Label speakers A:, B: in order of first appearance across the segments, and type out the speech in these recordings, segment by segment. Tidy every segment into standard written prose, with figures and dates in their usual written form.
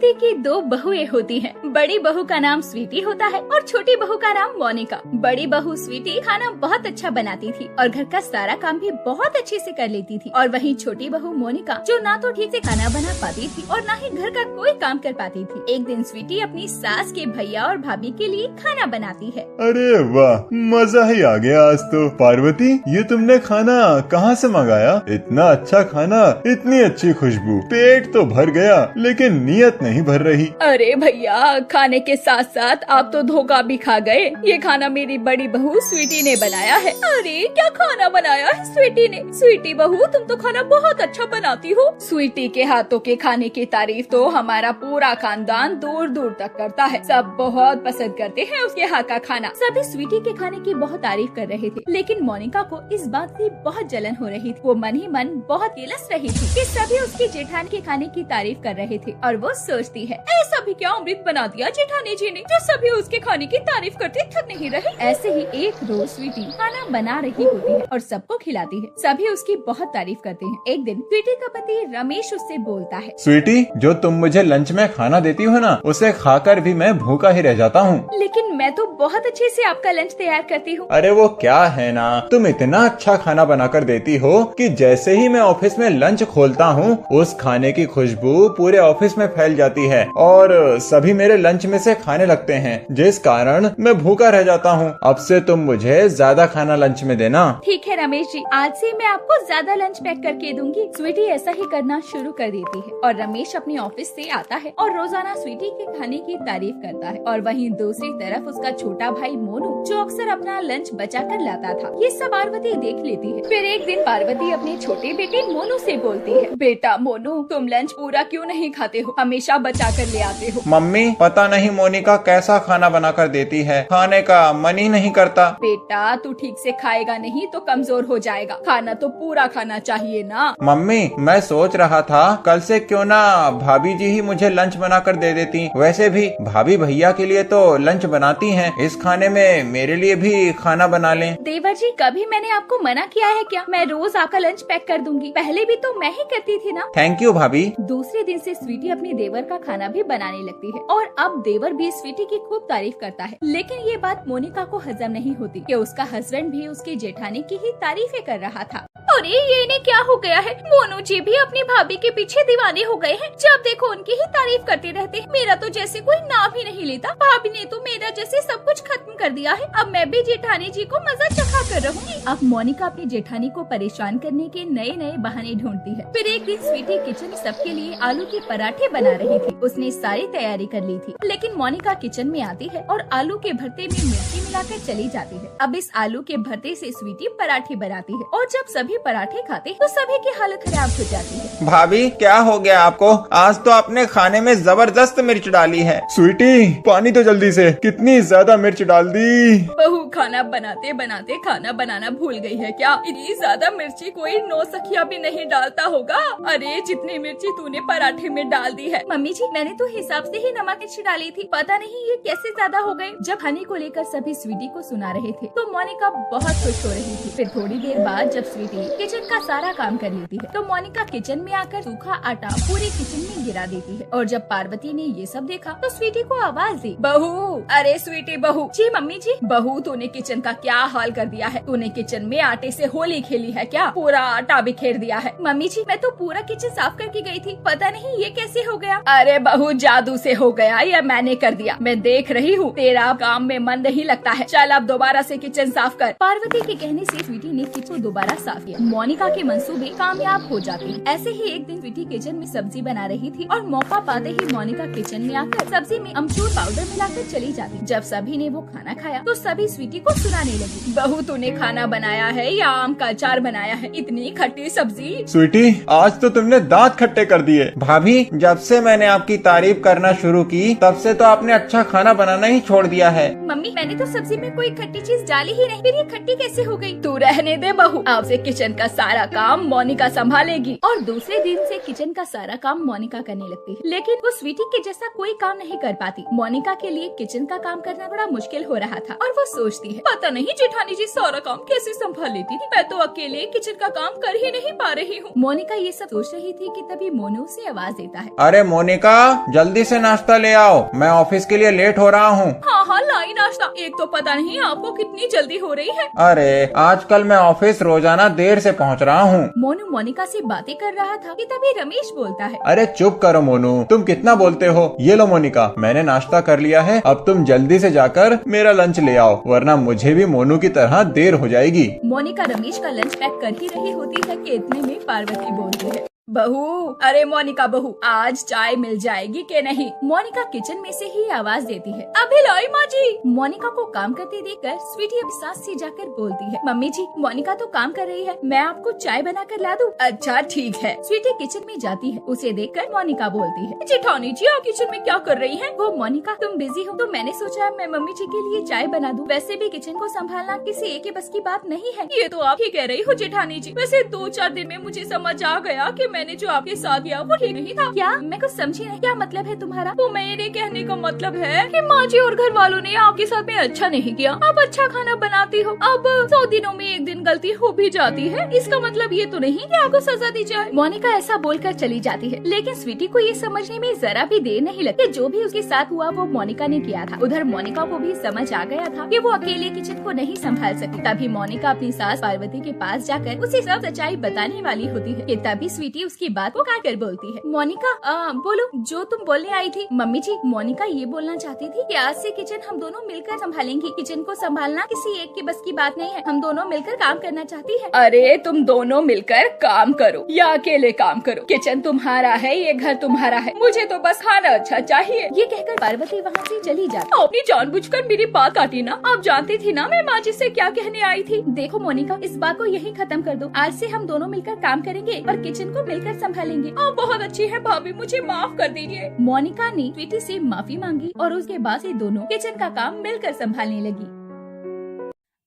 A: स्वीटी की दो बहुएं होती हैं। बड़ी बहू का नाम स्वीटी होता है और छोटी बहू का नाम मोनिका। बड़ी बहू स्वीटी खाना बहुत अच्छा बनाती थी और घर का सारा काम भी बहुत अच्छे से कर लेती थी। और वहीं छोटी बहू मोनिका जो ना तो ठीक से खाना बना पाती थी और ना ही घर का कोई काम कर पाती थी। एक दिन स्वीटी अपनी सास के भैया और भाभी के लिए खाना बनाती है।
B: अरे वाह, मजा ही आ गया आज तो। पार्वती, ये तुमने खाना कहाँ से मंगाया? इतना अच्छा खाना, इतनी अच्छी खुशबू, पेट तो भर गया लेकिन नीयत नहीं भर रही।
A: अरे भैया, खाने के साथ साथ आप तो धोखा भी खा गए। ये खाना मेरी बड़ी बहू स्वीटी ने बनाया है। अरे क्या खाना बनाया है स्वीटी ने? स्वीटी बहू, तुम तो खाना बहुत अच्छा बनाती हो। स्वीटी के हाथों के खाने की तारीफ तो हमारा पूरा खानदान दूर दूर तक करता है। सब बहुत पसंद करते हैं उसके हाथ का खाना। सभी स्वीटी के खाने की बहुत तारीफ कर रहे थे, लेकिन मोनिका को इस बात से बहुत जलन हो रही थी। वो मन ही मन बहुत किलस रही थी कि सभी उसकी जेठानी के खाने की तारीफ कर रहे थे और वो सोचती है, ऐसा भी क्या अमृत बना दिया जेठानी जी ने जो सभी उसके खाने की तारीफ करते थक नहीं रहे। ऐसे ही एक रोज स्वीटी खाना बना रही होती है और सबको खिलाती है। सभी उसकी बहुत तारीफ करते हैं। एक दिन स्वीटी का पति रमेश उससे बोलता है,
B: स्वीटी, जो तुम मुझे लंच में खाना देती हो ना, उसे खाकर भी मैं भूखा ही रह जाता हूँ।
A: लेकिन मैं तो बहुत अच्छे से आपका लंच तैयार करती हूँ।
B: अरे वो क्या है ना, तुम इतना अच्छा खाना बनाकर देती हो कि जैसे ही मैं ऑफिस में लंच खोलता हूँ उस खाने की खुशबू पूरे ऑफिस में फैल जाती है और सभी मेरे लंच में से खाने लगते हैं, जिस कारण मैं भूखा रह जाता हूँ। अब से तुम मुझे ज्यादा खाना लंच में देना।
A: ठीक है रमेश जी, आज से मैं आपको ज्यादा लंच पैक करके दूंगी। स्वीटी ऐसा ही करना शुरू कर देती है और रमेश अपने ऑफिस से आता है और रोजाना स्वीटी के खाने की तारीफ करता है। और वहीं दूसरी तरफ उसका छोटा भाई मोनू जो अक्सर अपना लंच बचा कर लाता था, ये सब पार्वती देख लेती है। फिर एक दिन पार्वती अपने छोटे बेटे मोनू से बोलती है, बेटा मोनू, तुम लंच पूरा क्यों नहीं खाते हो? हमेशा बचा कर ले आते हो।
B: मम्मी, पता नहीं मोनिका कैसा खाना बनाकर देती है, खाने का मन ही नहीं करता।
A: बेटा, तू ठीक से खाएगा नहीं तो कमजोर हो जाएगा। खाना तो पूरा खाना चाहिए ना।
B: मम्मी, मैं सोच रहा था कल से क्यों ना भाभी जी ही मुझे लंच बनाकर दे देती। वैसे भी भाभी भैया के लिए तो लंच बनाती हैं, इस खाने में मेरे लिए भी खाना बना लें।
A: देवर जी, कभी मैंने आपको मना किया है क्या? मैं रोज आपका लंच पैक कर दूंगी। पहले भी तो मैं ही करती थी ना।
B: थैंक यू भाभी।
A: दूसरे दिन से स्वीटी अपने देवर का खाना भी बनाने लगती है और अब देवर भी स्वीटी की खूब तारीफ करता है। लेकिन ये बात मोनिका को हजम नहीं होती कि उसका हस्बैंड भी उसकी जेठानी की ही तारीफें कर रहा था। अरे ये इन्हें क्या हो गया है? मोनू जी भी अपनी भाभी के पीछे दीवाने हो गए हैं। जब देखो उनकी ही तारीफ करते रहते हैं। मेरा तो जैसे कोई नाम ही नहीं लेता। भाभी ने तो मेरा जैसे सब कुछ खत्म कर दिया है। अब मैं भी जेठानी जी को मजा चखा कर रहूंगी। अब मोनिका अपनी जेठानी को परेशान करने के नए नए बहाने ढूंढती है। फिर एक दिन स्वीटी किचन में सबके लिए आलू के पराठे बना रही थी। उसने सारी तैयारी कर ली थी, लेकिन मोनिका किचन में आती है और आलू के भरते में मिर्ची मिलाकर चली जाती है। अब इस आलू के भरते से स्वीटी पराठे बनाती है और जब सभी पराठे खाते तो सभी की हालत खराब हो जाती है।
B: भाभी, क्या हो गया आपको? आज तो आपने खाने में जबरदस्त मिर्च डाली है। स्वीटी, पानी तो जल्दी से, कितनी ज्यादा मिर्च डाल दी।
A: बहू खाना बनाते बनाते खाना बनाना भूल गई है क्या? इतनी ज्यादा मिर्ची कोई नौसखिया भी नहीं डालता होगा। अरे जितनी मिर्ची तूने पराठे में डाल दी है। मम्मी जी, मैंने तो हिसाब से ही नमक मिर्ची डाली थी। पता नहीं ये कैसे ज्यादा हो गए। जब खाने को लेकर सभी स्वीटी को सुना रहे थे तो मोनिका बहुत खुश हो रही थी। फिर थोड़ी देर बाद जब स्वीटी किचन का सारा काम कर लेती है तो मोनिका किचन में आकर सूखा आटा पूरे किचन में गिरा देती है। और जब पार्वती ने ये सब देखा तो स्वीटी को आवाज दी, बहू। अरे स्वीटी बहू। जी मम्मी जी। बहू, तूने किचन का क्या हाल कर दिया है? तूने किचन में आटे से होली खेली है क्या? पूरा आटा बिखेर दिया है। मम्मी जी, मैं तो पूरा किचन साफ करके गई थी। पता नहीं ये कैसे हो गया। अरे बहू, जादू से हो गया या मैंने कर दिया? मैं देख रही हूँ तेरा काम में मन नहीं लगता है। चल अब दोबारा से किचन साफ कर। पार्वती के कहने से स्वीटी ने किचन दोबारा साफ किया। मोनिका के मंसूबे कामयाब हो जाते हैं। ऐसे ही एक दिन स्वीटी किचन में सब्जी बना रही थी और मौका पाते ही मोनिका किचन में आकर सब्जी में अमचूर पाउडर मिलाकर चली जाती। जब सभी ने वो खाना खाया तो सभी स्वीटी को सुनाने लगी, बहू तूने खाना बनाया है या आम का अचार बनाया है? इतनी खट्टी सब्जी।
B: स्वीटी, आज तो तुमने दांत खट्टे कर दिए। भाभी, जब से मैंने आपकी तारीफ करना शुरू की तब से तो आपने अच्छा खाना बनाना ही छोड़ दिया है।
A: मम्मी, मैंने तो सब्जी में कोई खट्टी चीज डाली ही नहीं। फिर ये खट्टी कैसे हो गई? तू रहने दे बहू। अब से किचन किचन का सारा काम मोनिका संभालेगी। और दूसरे दिन से किचन का सारा काम मोनिका करने लगती है, लेकिन वो स्वीटी के जैसा कोई काम नहीं कर पाती। मोनिका के लिए किचन का काम करना बड़ा मुश्किल हो रहा था और वो सोचती है, पता नहीं जेठानी जी सारा काम कैसे संभाल लेती थी, मैं तो अकेले किचन का काम कर ही नहीं पा रही हूँ। मोनिका ये सब सोच रही थी कि तभी मोनू उसे आवाज देता है।
B: अरे मोनिका, जल्दी से नाश्ता ले आओ, मैं ऑफिस के लिए लेट हो रहा हूँ।
A: हाँ लाई नाश्ता। एक तो पता नहीं आपको कितनी जल्दी हो रही है।
B: अरे आजकल मैं ऑफिस रोजाना देर से पहुँच रहा हूँ।
A: मोनू मोनिका से बातें कर रहा था कि तभी रमेश बोलता है।
B: अरे चुप करो मोनू, तुम कितना बोलते हो। ये लो मोनिका, मैंने नाश्ता कर लिया है, अब तुम जल्दी से जाकर मेरा लंच ले आओ, वरना मुझे भी मोनू की तरह देर हो जाएगी।
A: मोनिका रमेश का लंच पैक कर ही रही होती है कि इतने में पार्वती बोलती है, बहू, अरे मोनिका बहू, आज चाय मिल जाएगी के नहीं। मोनिका किचन में से ही आवाज देती है, अभी लाई माँ जी। मोनिका को काम करते देखकर स्वीटी अब सास से जाकर बोलती है, मम्मी जी मोनिका तो काम कर रही है, मैं आपको चाय बना कर ला दूं? अच्छा ठीक है। स्वीटी किचन में जाती है, उसे देखकर मोनिका बोलती है, जेठानी जी आप किचन में क्या कर रही हैं? वो मोनिका तुम बिजी हो तो मैंने सोचा मैं मम्मी जी के लिए चाय बना दूं। वैसे भी किचन को संभालना किसी एक के बस की बात नहीं है। ये तो आप ही कह रही हो जेठानी जी। वैसे 2-4 दिन में मुझे समझ आ गया कि मैंने जो आपके साथ किया वो ठीक नहीं था। क्या? मैं कुछ समझी नहीं, क्या मतलब है तुम्हारा? तो मेरे कहने का मतलब है कि माँ जी और घर वालों ने आपके साथ में अच्छा नहीं किया। आप अच्छा खाना बनाती हो, अब 100 दिनों में एक दिन गलती हो भी जाती है, इसका मतलब ये तो नहीं कि आपको सजा दी जाए। मोनिका ऐसा बोलकर चली जाती है, लेकिन स्वीटी को ये समझने में जरा भी देर नहीं लगती जो भी उसके साथ हुआ वो मोनिका ने किया था। उधर मोनिका को भी समझ आ गया था कि वो अकेले किचन को नहीं संभाल सकती। तभी मोनिका अपनी सास पार्वती के पास जाकर उसे सब सच्चाई बताने वाली होती है कि तभी स्वीटी उसकी बात को काट कर बोलती है, मोनिका बोलो जो तुम बोलने आई थी। मम्मी जी मोनिका ये बोलना चाहती थी कि आज से किचन हम दोनों मिलकर संभालेंगी। किचन को संभालना किसी एक के बस की बात नहीं है, हम दोनों मिलकर काम करना चाहती है। अरे तुम दोनों मिलकर काम करो या अकेले काम करो, किचन तुम्हारा है, ये घर तुम्हारा है, मुझे तो बस खाना अच्छा चाहिए। ये कहकर पार्वती वहाँ से चली जाती। आपने जानबूझकर मेरी बात काटी ना, आप जानती थी ना मैं माँ जी से क्या कहने आई थी। देखो मोनिका इस बात को यही खत्म कर दो, आज से हम दोनों मिलकर काम करेंगे और किचन को मिलकर संभालेंगे। आप बहुत अच्छी है भाभी, मुझे माफ कर दीजिए। मोनिका ने स्वीटी से माफी मांगी और उसके बाद से दोनों किचन का काम मिलकर संभालने लगी।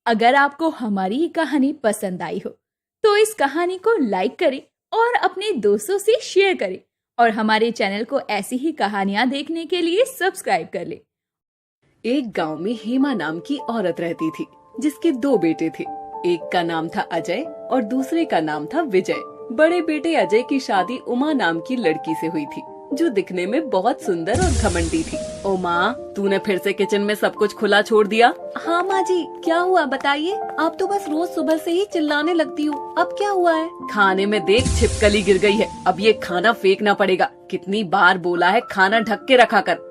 A: अगर आपको हमारी ये कहानी पसंद आई हो तो इस कहानी को लाइक करें और अपने दोस्तों से शेयर करें और हमारे चैनल को ऐसी ही कहानियाँ देखने के लिए सब्सक्राइब कर लें।
C: एक गांव में हेमा नाम की औरत रहती थी जिसके 2 बेटे थे। एक का नाम था अजय और दूसरे का नाम था विजय। बड़े बेटे अजय की शादी उमा नाम की लड़की से हुई थी जो दिखने में बहुत सुंदर और घमंडी थी। ओ माँ, तूने फिर से किचन में सब कुछ खुला छोड़ दिया? हाँ माँ जी, क्या हुआ बताइए? आप तो बस रोज सुबह से ही चिल्लाने लगती हो, अब क्या हुआ है? खाने में देख छिपकली गिर गई है, अब ये खाना फेंकना पड़ेगा। कितनी बार बोला है खाना ढक के रखा कर।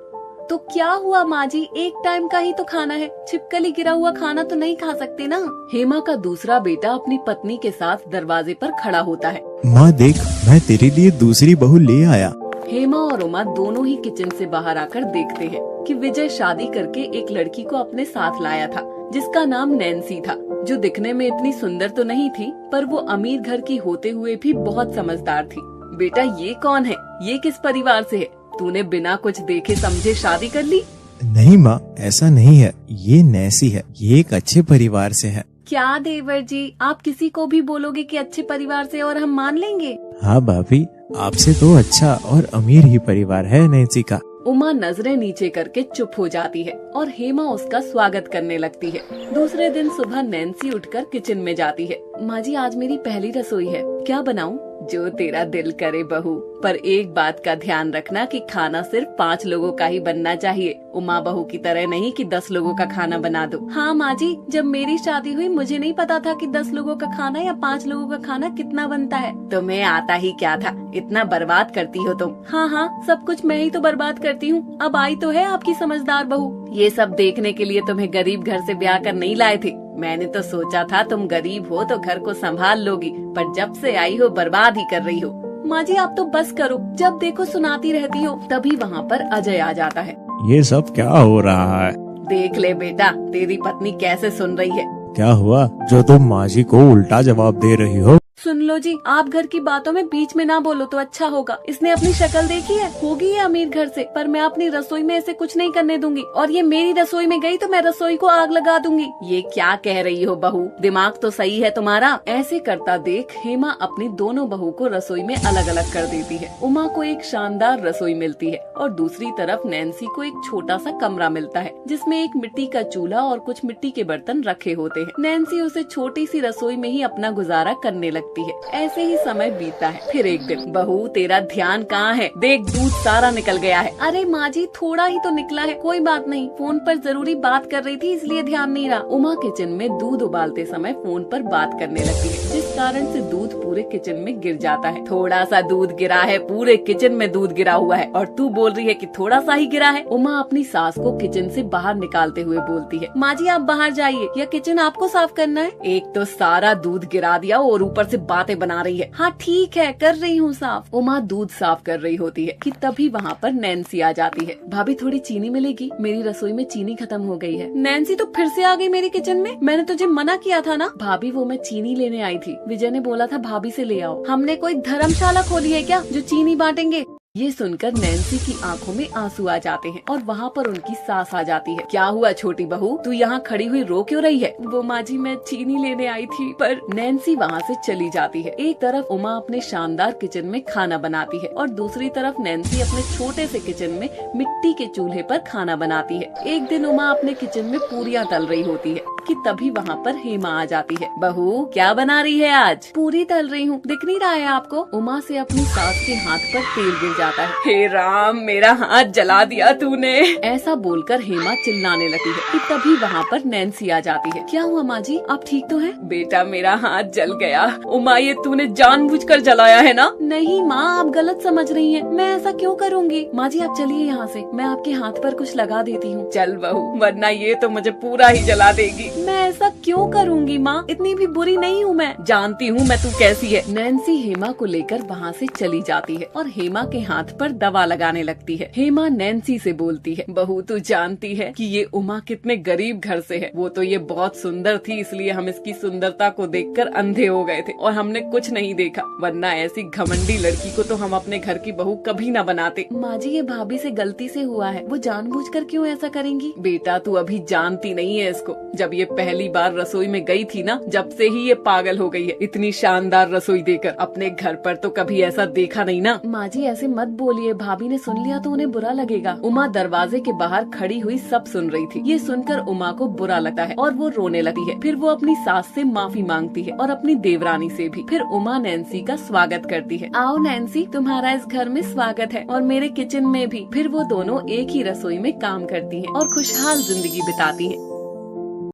C: तो क्या हुआ माँ जी, एक टाइम का ही तो खाना है, छिपकली गिरा हुआ खाना तो नहीं खा सकते ना। हेमा का दूसरा बेटा अपनी पत्नी के साथ दरवाजे पर खड़ा होता है।
D: माँ देख, मैं तेरे लिए दूसरी बहू ले आया।
C: हेमा और उमा दोनों ही किचन से बाहर आकर देखते हैं कि विजय शादी करके एक लड़की को अपने साथ लाया था जिसका नाम नैन्सी था, जो दिखने में इतनी सुंदर तो नहीं थी पर वो अमीर घर की होते हुए भी बहुत समझदार थी। बेटा ये कौन है, ये किस परिवार से है? तूने बिना कुछ देखे समझे शादी कर ली?
D: नहीं माँ, ऐसा नहीं है, ये नैसी है, ये एक अच्छे परिवार से है।
C: क्या देवर जी, आप किसी को भी बोलोगे कि अच्छे परिवार से और हम मान लेंगे?
D: हाँ भाभी, आपसे तो अच्छा और अमीर ही परिवार है नैन्सी का।
C: उमा नजरें नीचे करके चुप हो जाती है और हेमा उसका स्वागत करने लगती है। दूसरे दिन सुबह नैन्सी उठकर किचन में जाती है। माँ जी आज मेरी पहली रसोई है, क्या बनाऊं? जो तेरा दिल करे बहू, पर एक बात का ध्यान रखना कि खाना सिर्फ 5 लोगों का ही बनना चाहिए। उमा बहू की तरह नहीं कि 10 लोगों का खाना बना दो। हाँ माँ जी, जब मेरी शादी हुई मुझे नहीं पता था कि 10 लोगों का खाना या 5 लोगों का खाना कितना बनता है। तुम्हें आता ही क्या था, इतना बर्बाद करती हो तुम। हाँ, सब कुछ मैं ही तो बर्बाद करती हूँ। अब आई तो है आपकी समझदार बहू। ये सब देखने के लिए तुम्हें गरीब घर से ब्याह कर नहीं लाए थे। मैंने तो सोचा था तुम गरीब हो तो घर को संभाल लोगी, पर जब से आई हो बर्बाद ही कर रही हो। माँ जी आप तो बस करो, जब देखो सुनाती रहती हो। तभी वहाँ पर अजय आ जाता है।
D: ये सब क्या हो रहा है?
C: देख ले बेटा, तेरी पत्नी कैसे सुन रही है।
D: क्या हुआ जो तुम माँ जी को उल्टा जवाब दे रही हो?
C: सुन लो जी, आप घर की बातों में बीच में ना बोलो तो अच्छा होगा। इसने अपनी शक्ल देखी है, होगी ये अमीर घर से, पर मैं अपनी रसोई में ऐसे कुछ नहीं करने दूंगी, और ये मेरी रसोई में गई तो मैं रसोई को आग लगा दूंगी। ये क्या कह रही हो बहू, दिमाग तो सही है तुम्हारा। ऐसे करता देख हेमा अपनी दोनों बहू को रसोई में अलग अलग कर देती है। उमा को एक शानदार रसोई मिलती है और दूसरी तरफ नैन्सी को एक छोटा सा कमरा मिलता है जिसमें एक मिट्टी का चूल्हा और कुछ मिट्टी के बर्तन रखे होते हैं। नैन्सी उसे छोटी सी रसोई में ही अपना गुजारा करने लगती है। ऐसे ही समय बीतता है। फिर एक दिन, बहू तेरा ध्यान कहाँ है, देख दूध सारा निकल गया है। अरे माँ जी थोड़ा ही तो निकला है, कोई बात नहीं, फोन पर जरूरी बात कर रही थी इसलिए ध्यान नहीं रहा। उमा किचन में दूध उबालते समय फोन पर बात करने लगती है, जिस कारण से दूध पूरे किचन में गिर जाता है। थोड़ा सा दूध गिरा है, पूरे किचन में दूध गिरा हुआ है, और तू बोल रही है कि थोड़ा सा ही गिरा है। उमा अपनी सास को किचन से बाहर निकालते हुए बोलती है, माँ जी आप बाहर जाइए, यह किचन आपको साफ करना है। एक तो सारा दूध गिरा दिया और ऊपर से बातें बना रही है। हाँ ठीक है, कर रही हूँ साफ। उमा दूध साफ कर रही होती है कि तभी वहाँ पर नैन्सी आ जाती है। भाभी थोड़ी चीनी मिलेगी, मेरी रसोई में चीनी खत्म हो गई है। नैन्सी तो फिर से आ गई मेरे किचन में, मैंने तुझे मना किया था ना। भाभी वो मैं चीनी लेने आई थी, विजय ने बोला था भाभी से ले आओ। हमने कोई धर्मशाला खोली है क्या जो चीनी बांटेंगे। ये सुनकर नैन्सी की आंखों में आंसू आ जाते हैं और वहाँ पर उनकी सास आ जाती है। क्या हुआ छोटी बहू, तू यहाँ खड़ी हुई रो क्यों रही है। वो माँ जी मैं चीनी लेने आई थी, पर नैन्सी वहाँ से चली जाती है। एक तरफ उमा अपने शानदार किचन में खाना बनाती है और दूसरी तरफ नैन्सी अपने छोटे से किचन में मिट्टी के चूल्हे पर खाना बनाती है। एक दिन उमा अपने किचन में पूरियाँ तल रही होती है कि तभी वहाँ पर हेमा आ जाती है। बहू क्या बना रही है आज। पूरी तल रही हूँ, दिख नहीं रहा है आपको। उमा से अपनी सास के हाथ पर तेल गिर जाता है। हे राम, मेरा हाथ जला दिया तूने। ऐसा बोलकर हेमा चिल्लाने लगती है कि तभी वहाँ पर नैन्सी आ जाती है। क्या हुआ माँ जी, आप ठीक तो हैं? बेटा मेरा हाथ जल गया। उमा ये तूने जानबूझकर जलाया है ना। नहीं माँ, आप गलत समझ रही हैं, मैं ऐसा क्यों करूँगी। माँ जी आप चलिए यहाँ से, मैं आपके हाथ पर कुछ लगा देती हूँ। चल बहू, वरना ये तो मुझे पूरा ही जला देगी। मैं ऐसा क्यों करूँगी माँ, इतनी भी बुरी नहीं हूँ मैं, जानती हूँ मैं तू कैसी है। नैन्सी हेमा को लेकर वहाँ से चली जाती है और हेमा के हाथ पर दवा लगाने लगती है। हेमा नैन्सी से बोलती है, बहू तू जानती है कि ये उमा कितने गरीब घर से है। वो तो ये बहुत सुंदर थी, इसलिए हम इसकी सुंदरता को देखकर अंधे हो गए थे और हमने कुछ नहीं देखा, वरना ऐसी घमंडी लड़की को तो हम अपने घर की बहू कभी न बनाते। माँ जी ये भाभी से गलती से हुआ है, वो जानबूझकर क्यों ऐसा करेंगी। बेटा तू अभी जानती नहीं है इसको, जब ये पहली बार रसोई में गई थी ना, जब से ही ये पागल हो गई है। इतनी शानदार रसोई देकर अपने घर पर तो कभी ऐसा देखा नहीं ना। माँ जी ऐसे मत बोलिए, भाभी ने सुन लिया तो उन्हें बुरा लगेगा। उमा दरवाजे के बाहर खड़ी हुई सब सुन रही थी। ये सुनकर उमा को बुरा लगता है और वो रोने लगती है। फिर वो अपनी सास से माफी मांगती है और अपनी देवरानी से भी। फिर उमा नैन्सी का स्वागत करती है। आओ नैन्सी, तुम्हारा इस घर में स्वागत है और मेरे किचन में भी। फिर वो दोनों एक ही रसोई में काम करती है और खुशहाल जिंदगी बिताती है।